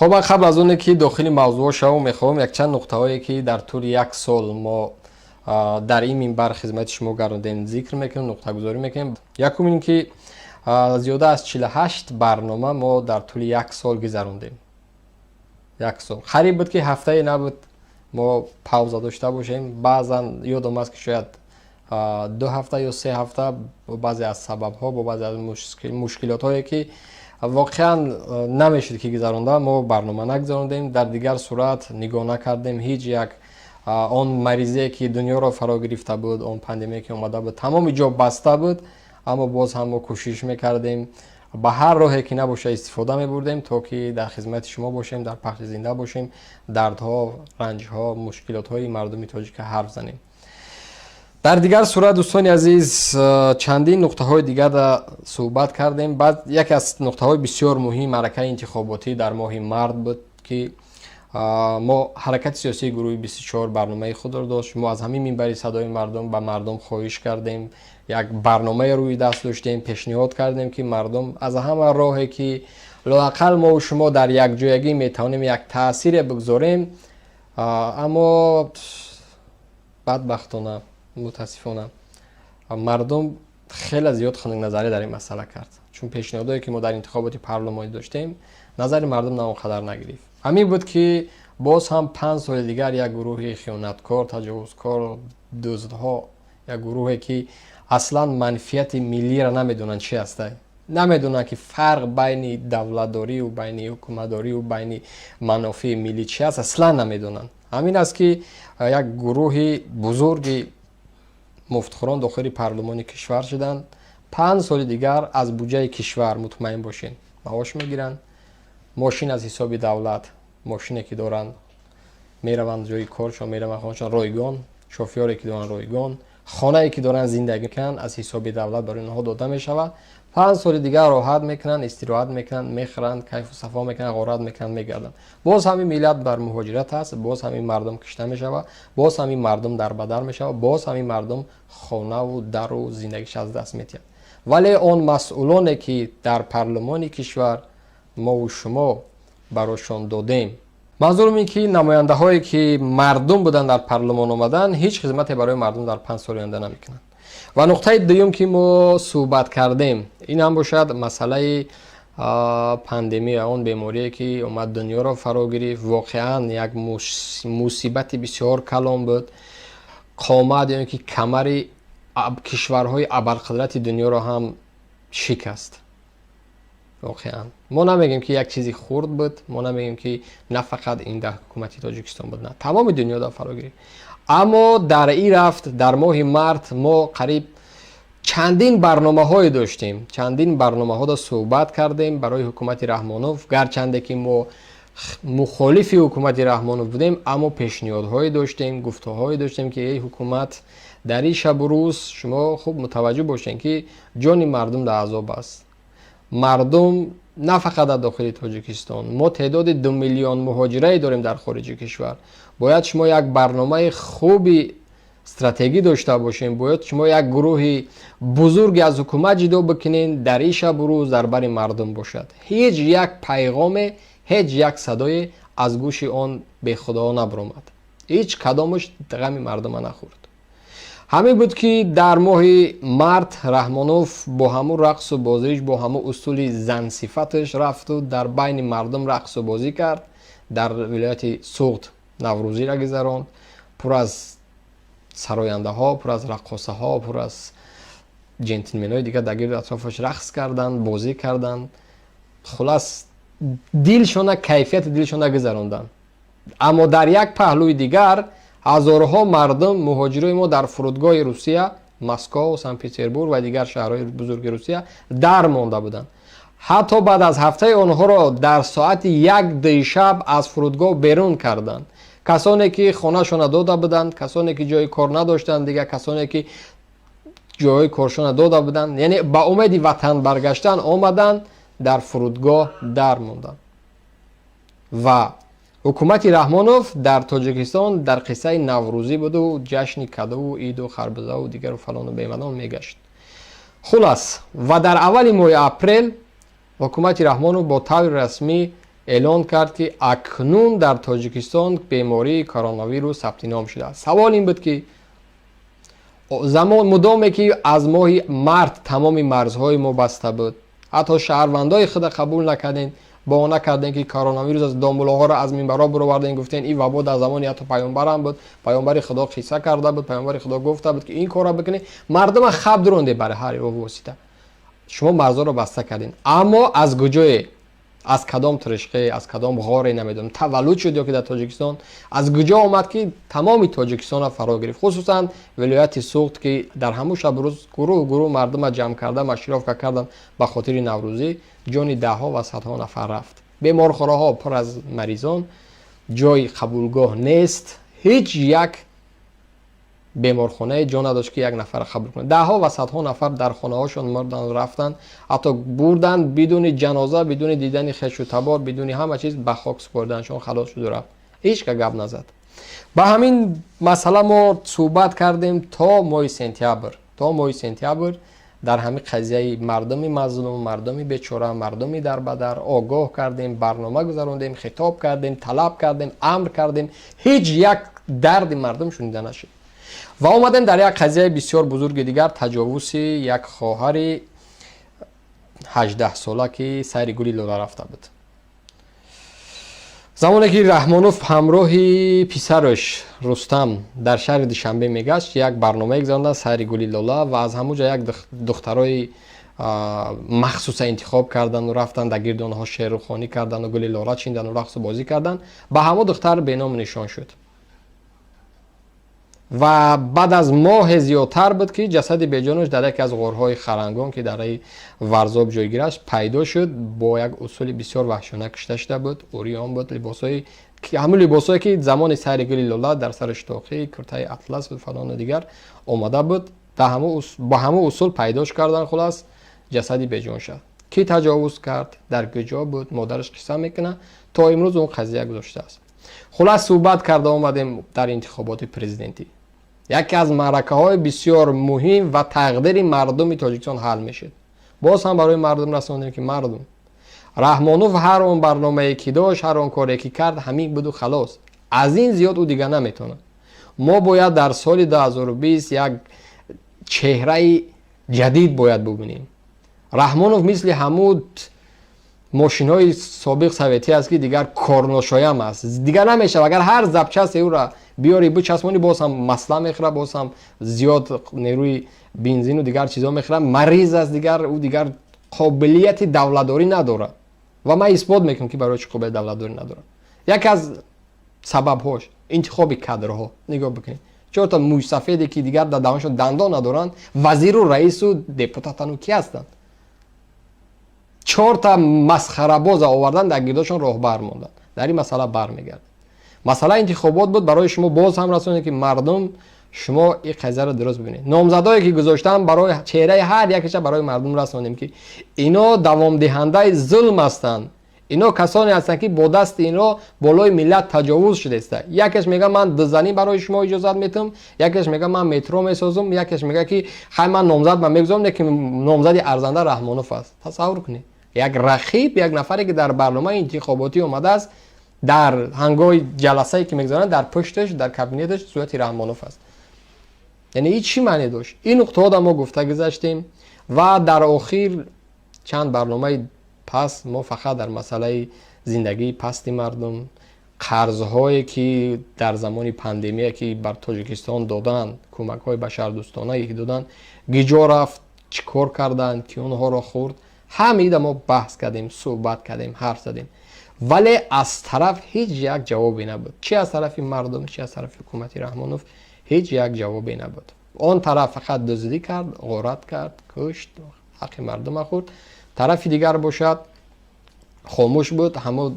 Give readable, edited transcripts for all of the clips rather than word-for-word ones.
خب من قبل از اونه که داخل موضوع شما میخوام یک چند نقطه هایی که در طول یک سال ما در این منبر خدمت شما گرداندیم ذکر میکنیم، نقطه گذاری میکنیم. یکم این که زیاده از 48 برنامه ما در طول یک سال گذروندیم. یک سال قریب بود که هفته نبود ما پاوزه داشته باشیم. بعضا یادم است که شاید 2 هفته یا 3 هفته با بعضی از سبب ها، با بعضی از مشکلات هایی که واقعا نمیشد که گذرانده ما برنامه نگذاروندیم. در دیگر صورت نگاه نکردیم هیچ یک آن مریضی که دنیا را فرا گرفته بود، آن پاندمی که اومده بود، تمام جا بسته بود، اما باز هم ما کوشش میکردیم به هر راهی که نباشه استفاده میبردیم تا که در خدمت شما باشیم، در پخش زنده باشیم، دردها، رنجها، مشکلات های مردمی تاجیک حرف زنیم. در دیگر صورت دوستان عزیز چندین نقطه های دیگر را صحبت کردیم. بعد یکی از نقطه های بسیار مهم حرکت انتخاباتی در ماه مارد بود که ما حرکت سیاسی گروه 24 برنامه خود را داشت. ما از همین منبر صدای مردم به مردم خواهش کردیم، یک برنامه روی دست داشتیم، پیشنهاد کردیم که مردم از همه راهی که لااقل ما و شما در یک جایگی میتونیم یک تأثیر بگذاریم، اما بدبختانه متاسفانه مردم خیلی زیاد خنک نظری در این مسئله کرد، چون پیشنهادایی که ما در انتخابات پارلمانی داشتیم نظر مردم نه اونقدر نگرفت. همین بود که باز هم 5 سال دیگر یک گروه خیانتکار، تجاوزکار، دزدها، یک گروهی که اصلا منفیت ملی را نمیدونن چی هسته، نمیدونن که فرق بین دولتداری و بین حکومتداری و بین منافع ملی چی است، اصلا نمیدونن. همین است که یک گروه بزرگی مفتخران داخل پارلمان کشور شدند. 5 سال دیگر از بودجه کشور مطمئن باشین معاش میگیرن، ماشین از حساب دولت، ماشینی که دارن میروند جای کارشون، میروند خونه‌شون رایگان، شوفیری که دارن رایگان، خانه‌ای که دارن زندگی میکنن از حساب دولت برای اونها داده میشود. 5 سال دیگر راحت میکنن، استراحت میکنن، میخرن، کیف و صفا میکنن، غارت میکنن، میگردن. باز همین ملت بر مهاجرت هست، باز همین مردم کشته میشود، باز همین مردم در بدر میشود، باز همین مردم خانه و در و زندگیش از دست میتید. ولی اون مسئولانی که در پارلمان کشور ما و شما براشون دادیم، منظورم این که نماینده هایی که مردم بودن در پارلمان اومدن هیچ خدمتی برای مردم در 5 سال آینده نمیکنن. و نقطه دوم که ما صحبت کردیم این هم باشد مسئله پاندمی، اون بیماری که اومد دنیا را فرا گرفت. واقعا یک مصیبت بسیار کلان بود. قامت یعنی که کمر کشورهای ابرقدرت دنیا را هم شکست. واقعا ما نمیگیم که یک چیزی خرد بود، ما نمیگیم که نه فقط این در حکومت تاجیکستان بود، نه تمام دنیا را فرا گرفت. اما در این رفت در ماه مارد ما قریب چندین برنامه های داشتیم، چندین برنامه ها را صحبت کردیم برای حکومت رحمانوف. گرچنده که ما مخالف حکومت رحمانوف بودیم، اما پیشنهادهایی داشتیم، گفته‌هایی داشتیم که ای حکومت در این شب و روز شما خوب متوجه باشین که جان مردم در عذاب است. مردم نه فقط در داخل تاجیکستان، ما تعداد 2 میلیون مهاجره داریم در خارج کشور. باید شما یک برنامه خوبی استراتژی داشته باشین، باید شما یک گروه بزرگی از حکومت جدا بکنین در این شب و روز در بر مردم باشد. هیچ یک پیغام، هیچ یک صدای از گوش آن به خدا نبرآمد، هیچ کدامش غم مردم نخورد. همین بود که در ماه مارد رحمانوف با همون رقص و بازیش، با همون اصول زن صفتش رفت و در بین مردم رقص و بازی کرد. در ولایت سوخت نوروزی را گذراند، پر از سراینده ها، پر از رقاصه ها، پر از جنتلمن های دیگه در گرد اطرافش رقص کردند، بازی کردند. خلاص دلشون، کیفیت دلشون گذراندن. اما در یک پهلوی دیگر هزارها مردم مهاجرای ما در فرودگاه روسیه، مسکو، سن پترزبورگ و دیگر شهرهای بزرگ روسیه در مانده بودند. حتی بعد از هفته آنها را در ساعت 1 شب از فرودگاه بیرون کردند. کسانی که خانه‌شان داده بودند، کسانی که جای کار نداشتند، دیگر کسانی که جای کارشان داده بودند، یعنی با امید وطن برگشتن آمدند، در فرودگاه در ماندند. و حکومت رحمانوف در تاجیکستان در قصه نوروزی بود و جشن کدو و عید و خربزه و دیگر و فلان و بیمدان میگشت. خلاص و در اول ماه اپریل حکومت رحمانوف با طور رسمی اعلان کرد که اکنون در تاجیکستان بیماری کرونا ویروس ثبت نام شده است. سوال این بود که زمان مدامی که از ماه مارت تمام مرزهای ما بسته بود، حتی شهروندای خود قبول نکردین، بهانه کردین که کرونا ویروس از دامبولاها را از منبرها برآوردین، گفتین این وبا در زمان حتی پیامبر هم بود، پیامبر خدا قصه کرده بود، پیامبر خدا گفته بود که این کارا بکنید، مردم خب درونده برای هر واسطه شما مرزها را بسته کردین. اما از کجای، از کدام طریقه، از کدام غاری نمیدونم تولد شد یا که در تاجیکستان از کجا آمد که تمام تاجیکستان را فرا گرفت، خصوصا ولایت سوخت که در همون شب روز گروه مردم جمع کرده مشرف کردن به خاطر نوروزی، جان ده ها و صدها نفر رفت. بیمارخانه ها پر از مریضان، جای قبولگاه نیست، هیچ یک بیمارخانه جا نداشت که یک نفر قبول کنه. ده ها و صدها نفر در خانه هاشون مردن رفتن، حتی بردن بدون جنازه، بدون دیدن خویش و تبار، بدون همه چیز به خاک سپردنشون، خلاص شد و رفت، هیچ که گپ نزد. با همین مسئله ما صحبت کردیم تا ماه سپتامبر در همین قضیه مردم مظلوم، مردم بیچاره، مردم در بدر آگاه کردیم، برنامه گذراندیم، خطاب کردیم، طلب کردیم، امر کردیم، هیچ یک درد مردم شنیده نشد. و آمدیم در یک قضیه بسیار بزرگ دیگر، تجاوز یک خواهر 18 ساله که سر گلی لولا رفته بود. زمانی که رحمانوف همراه پسرش رستم در شهر دوشنبه میگشت، یک برنامه گذراندن سر گلی لولا و از همونجا یک دخترای مخصوص انتخاب کردن و رفتن در گرد آنها شعر و خوانی کردن و گلی لولا چیندن و رقص و بازی کردن. به همه دختر به نام نشان شد و بعد از ماه زیادتر بود که جسد بیجانش در یکی از غارهای خرنگان که در ورزاب جایگیرش پیدا شد، با یک اصول بسیار وحشیانه کشته شده بود. اوریان بود، لباسایی که همون لباسایی که زمان سر گلی لولا در سرش تاقی، کرته اطلس و فلان و دیگر آمده بود، با همه اصول پیداش کردن. خلاص جسد بیجان شد. کی تجاوز کرد، در کجا بود، مادرش قصه میکنه، تا امروز اون قضیه گذشته است. خلاص صحبت کرده آمدیم در انتخابات پرزیدنتی. یکی از معرکه های بسیار مهم و تقدیر مردم تاجیکستان حل میشد. باز هم برای مردم رساندیم که مردم، رحمانوف هر اون برنامه‌ای که داشت، هر اون کاری که کرد، همین بود و خلاص، از این زیاد او دیگه نمیتونه. ما باید در سال 2020 یک چهره جدید باید ببینیم. رحمانوف مثل حمود ماشین های سابق سویتی است که دیگر کارناشایم است، دیگر نمیشه. اگر هر زبچست او را بیاری بچسبونی، باز هم مسئله میخوره، باز هم زیاد نیروی بنزین و دیگر چیزا میخوره، مریض است دیگر، او دیگر قابلیت دولتداری نداره و من اثبات میکنم که برای چه قابلیت دولتداری نداره. یک از سبب هاش انتخاب کادرها. نگاه بکنید، چهار تا موش سفیدی که دیگر در دهانشون دندان ندارن، وزیر و رئیس و دپوتاتانو کی هستند؟ 4 تا مسخره باز آوردن در گردشون راهبر موندن. در این مسئله برمیگرد. مسئله انتخابات بود. برای شما باز هم رسوندیم که مردم شما این قضیه رو درست ببینید. نامزدایی که گذاشتن برای چهره هر یکیش برای مردم رسوندیم که اینا دوام دهنده ظلم هستند. اینا کسانی هستند که با دست اینا بالای ملت تجاوز شده است. یکیش میگه من دزنی برای شما اجازه میتم، یکیش میگه من مترو میسازم، یکیش میگه که خیر من نامزد من میگذارم که نامزد ارزنده رحمانوف است. تصور کنید، یک رقیب، یک نفری که در برنامه انتخاباتی اومده است، در هنگای جلسه‌ای که میگذارن در پشتش، در کابینتش صورت رحمانوف است. یعنی این چی معنی داشت؟ این نقطه ها ما گفته گذاشتیم و در آخر چند برنامه پس ما فقط در مسئله زندگی پست مردم، قرض‌هایی که در زمان پاندمی که بر تاجیکستان دادن، کمک‌های بشردوستانه که دادن، گیجا رفت، چیکار کردند که اونها را خورد، همین ما بحث کردیم، صحبت کردیم، حرف زدیم، ولی از طرف هیچ یک جوابی نبود. چه از طرف مردم، چه از طرف حکومت رحمانوف، هیچ یک جوابی نبود. آن طرف فقط دزدی کرد، غارت کرد، کشت، حق مردم خورد. طرف دیگر باشد خاموش بود، همون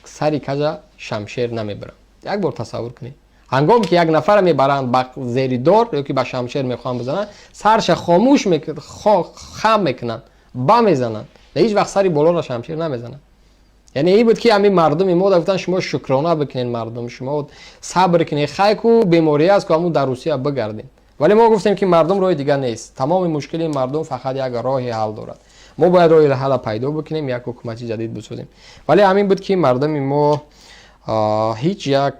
سری کجا شمشیر نمیبرن. یک بار تصور کنید، هنگامی که یک نفر میبرند به زیر دار یا که به شمشیر میخوان بزنن، سرش خاموش میکنن، خم میکنن، بم میزنن، هیچ وقت سری بالا را شمشیر نمیزنن. یعنی این بود که همین مردم ما گفتن شما شکرانه بکنین، مردم شما صبر کنین، خیکو بیماری است که همون در روسیه بگردین. ولی ما گفتیم که مردم راه دیگه نیست، تمام مشکل مردم فقط یک راه حل دارد. ما باید راه حل پیدا بکنیم، یک حکومت جدید بسازیم. ولی همین بود که مردم ما هیچ یک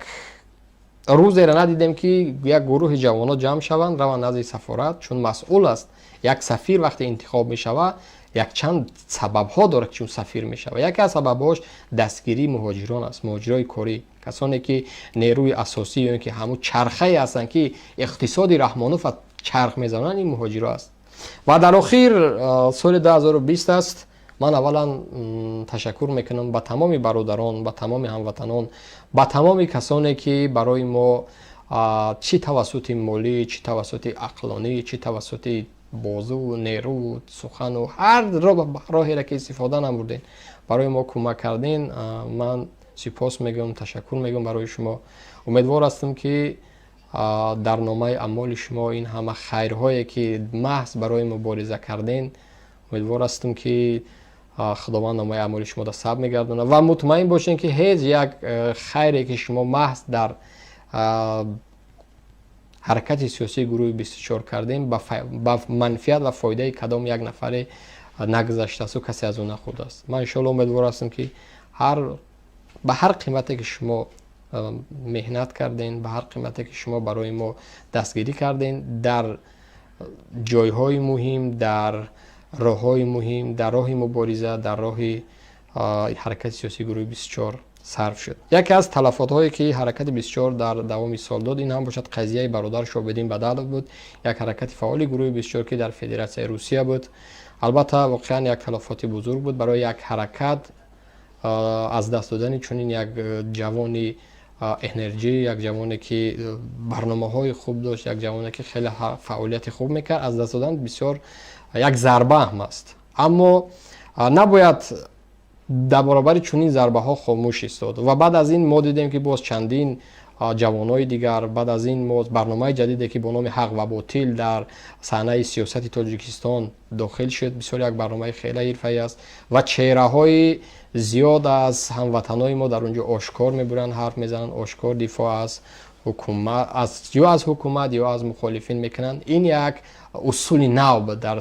روز را ندیدیم که یک گروه جوانان جمع شوند روند نزد سفارت، چون مسئول است. یک سفیر وقتی انتخاب می شود یک چند سبب ها داره که چون سفیر می شود. یکی از سبباش دستگیری مهاجران است، مهاجرای کاری، کسانی که نیروی اساسی یا که همون چرخه هستند که اقتصاد رحمانوف چرخ میزنن، این مهاجرا است. و در آخر سال 2020 است. من اولا تشکر میکنم به تمام برادران، به تمام هموطنان، به تمام کسانی که برای ما چی توسط مالی، چی توسط عقلانی، چی توسط بازو، نیرو، سخن و هر راهی را که استفاده نمودین برای ما کمک کردین. من سپاس میگم، تشکر میگم برای شما. امیدوار هستم که در نامه اعمال شما این همه خیرهایی که محض برای مبارزه کردین، امیدوار هستم که خداوند نامه اعمال شما را ثبت میگردونه و مطمئن باشین که هیچ یک خیری که شما محض در حرکت سیاسی گروه 24 کردیم با منفعت و فایده کدام یک نفر نگذشته است و کسی از اون نخورده است. من ان شاء الله امیدوار هستم که به هر قیمتی که شما مهنت کردین، به هر قیمتی که شما برای ما دستگیری کردین، در جایهای مهم، در راههای مهم، در راه مبارزه، در راه حرکت سیاسی گروه 24 صرف شد. یکی از تلفات هایی که حرکت 24 در دوام سال داد این هم باشد قضیه برادر شعبدین بدل بود، یک حرکت فعال گروه 24 که در فدراسیون روسیه بود. البته واقعا یک تلفات بزرگ بود برای یک حرکت از دست دادن چنین یک جوانی انرژی، یک جوانی که برنامه‌های خوب داشت، یک جوانی که خیلی فعالیت خوب میکرد، از دست دادن بسیار یک ضربه هم است. اما نباید در برابر چنین ضربه ها خاموش ایستاد. و بعد از این ما دیدیم که باز چندین جوانای دیگر، بعد از این ما برنامه جدیدی که با نام حق و باطل در صحنه سیاست تاجیکستان داخل شد، بسیار یک برنامه خیلی حرفه‌ای است و چهره های زیاد از هموطنای ما در اونجا آشکار میبرن، حرف میزنن، آشکار دفاع از حکومت، از حکومت یا از مخالفین میکنن. این یک اصول نو در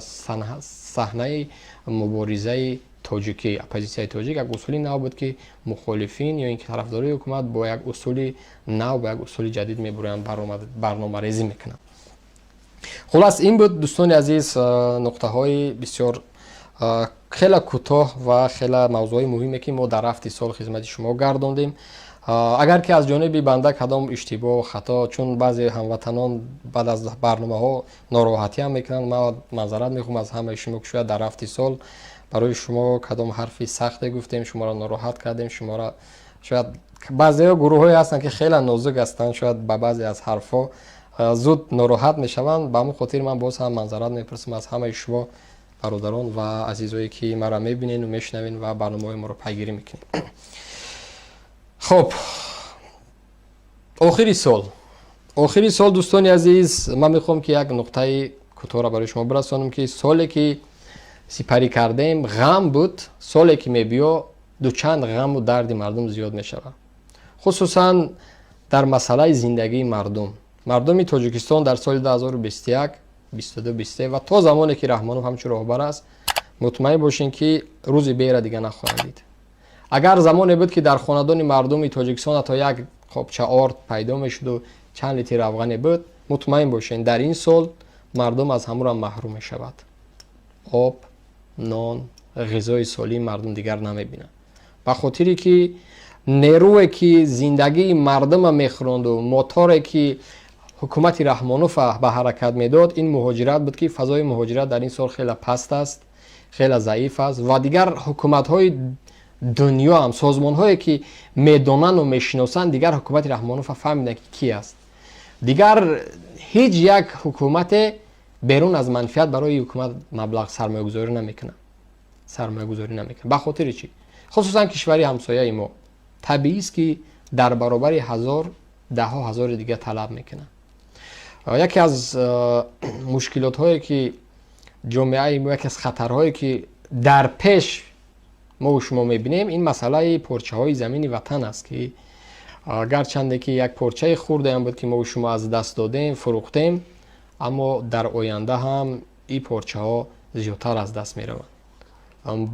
صحنه مبارزه تاجیکی، اپوزیسیون تاجیک، یک اصول نو بود که مخالفین یا اینکه طرفدارای حکومت با یک اصول نو، با یک اصول جدید میبرن، برنامه ریزی میکنن. خلاص این بود دوستان عزیز، نقطه های بسیار خیلی کوتاه و خیلی موضوعی مهمی که ما در هفته سال خدمت شما گرداندیم. اگر که از جانب بنده کدام اشتباه و خطا، چون بعضی هموطنان بعد از برنامه ها ناراحتی هم میکنن، ما معذرت میخوام از همه شما که شاید در هفته سال برای شما کدام حرفی سخت گفتیم، شما را ناراحت کردیم، شما را شاید بعضی گروه های هستن که خیلی نازک هستن، شاید با بعضی از حرفا زود ناراحت میشوند. به همون خاطر من باز هم معذرت میپرسم از همه شما برادران و عزیزایی که ما را میبینین و میشنوین و برنامه ما رو پیگیری میکنین. خب آخری سال دوستان عزیز، من میخوام که یک نقطه کوتاه را برای شما برسانم که سالی که سپری کردیم غم بود، سالی که میبیا دوچند غم و درد مردم زیاد میشود، خصوصا در مسئله زندگی مردم تاجیکستان در سال 2021 22 23 و تا زمانی که رحمانوف همچون راهبر است، مطمئن باشین که روزی بیر دیگه نخواهید دید. اگر زمانی بود که در خاندان مردم تاجیکستان تا یک خوابچه آرد پیدا میشد و چند لیتر افغانی بود، مطمئن باشین در این سال مردم از همون را محروم میشود. آب، نان، غذای سالم مردم دیگر نمیبینن، به خاطری که نیرویی که زندگی مردم میخوند و موتوری که حکومت رحمانوف به حرکت میداد این مهاجرت بود که فضای مهاجرت در این سال خیلی پست است، خیلی ضعیف است و دیگر حکومت های دنیا هم سازمان هایی که میدونن و میشناسن دیگر حکومت رحمانوف فهمیدن که کی است. دیگر هیچ یک حکومت بیرون از منفعت برای حکومت مبلغ سرمایه گذاری نمیکنه. به خاطر چی؟ خصوصا کشوری همسایه ما طبیعی است که در برابر ده ها هزار دیگه طلب میکنه. یکی از مشکلات هایی که جامعه ما، یکی از خطرهایی که در پیش ما و شما میبینیم، این مسئله پارچه های زمین وطن است که گرچنده که یک پارچه خورده هم بود که ما و شما از دست دادیم، فروختیم، اما در آینده هم این پارچه ها زیادتر از دست میروند.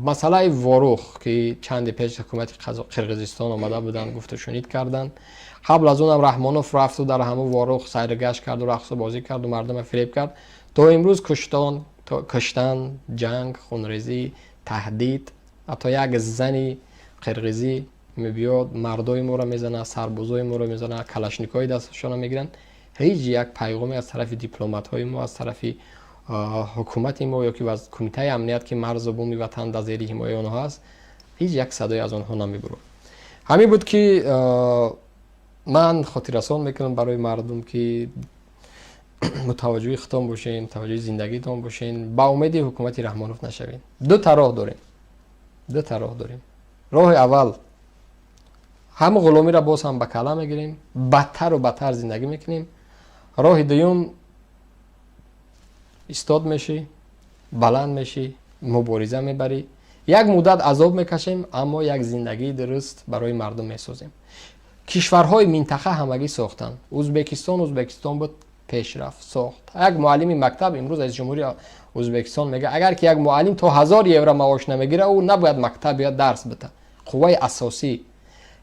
مسئله واروخ که چند پیش حکومت قرقیزستان آمده بودن گفت و شنید کردن. قبل از اونم رحمانوف رفت و در همه واروخ سیرگشت کرد و رقص و بازی کرد و مردم فریب کرد. تا امروز کشتن، جنگ، خونریزی، تهدید. حتی یک زنی قرقیزی میبیاد مردای ما را میزنه، سربازای ما را میزنه، کلاشنیکوی دستشان میگیرن. هیچ یک پیغامی از طرف دیپلمات های ما، از طرف حکومت ما یا که از کمیته امنیت که مرز و بوم وطن در زیر حمایه آنها است، هیچ یک صدای از آنها نمیبره. همین بود که من خاطر رسان میکنم برای مردم که متوجه خودتان باشین، متوجه زندگیتان باشین، با امید حکومت رحمانوف نشوین. دو تا راه داریم. راه اول هم غلامی را باز هم به کلا میگیریم، بدتر و بدتر زندگی میکنیم. راه دوم استاد میشی، بلند میشی، مبارزه میبری، یک مدت عذاب میکشیم اما یک زندگی درست برای مردم میسازیم. کشورهای منطقه همگی ساختن. ازبکستان بود پیشرفت ساخت. یک معلم مکتب امروز از جمهوری ازبکستان میگه اگر که یک معلم تا 1000 یورو معاش نمیگیره او نباید مکتب یا درس بده. قوه اساسی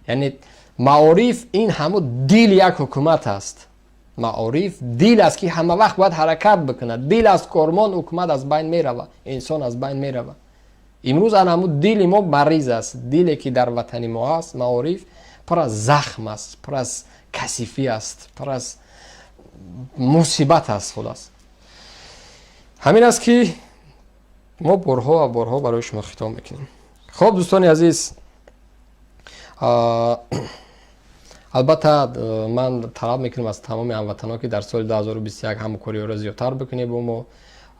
یعنی معارف این همه دیل یک حکومت است. معارف دیل است که همه وقت باید حرکت بکنه. دیل از کارمان حکومت از بین میروه، انسان از بین میروه. امروز همو دیل ما مریض است. دیلی که در وطن ما است معارف پر از زخم است، پر از کثیفی است، پر از مصیبت است. خلاص همین است که ما بارها و بارها برای شما خطاب میکنیم. خب دوستان عزیز، البته من طلب میکنم از تمام هموطنان که در سال 2021 همکاری را زیادتر بکنه با ما.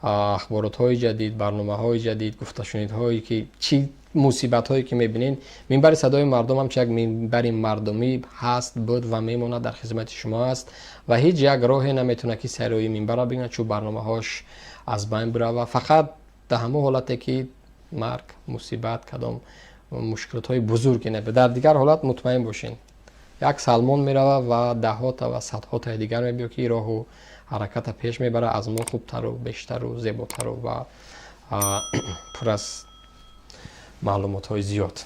اخبارات های جدید، برنامه های جدید، گفته شنید هایی که چی مصیبت هایی که میبینین، منبر صدای مردم هم چه یک منبر مردمی هست، بود و میمونه، در خدمت شما است و هیچ یک راهی نمیتونه که سرای منبر را بگیره چون برنامه هاش از بین بره و فقط در همه حالتی که مرگ، مصیبت، کدام مشکلات های بزرگی نبه. در دیگر حالت مطمئن باشین یک سلمان میروه و دهات و صدها تا دیگر میبیه که راه و حرکت پیش میبره از ما خوبتر و بیشتر و زیباتر و پر از معلومات های زیاد.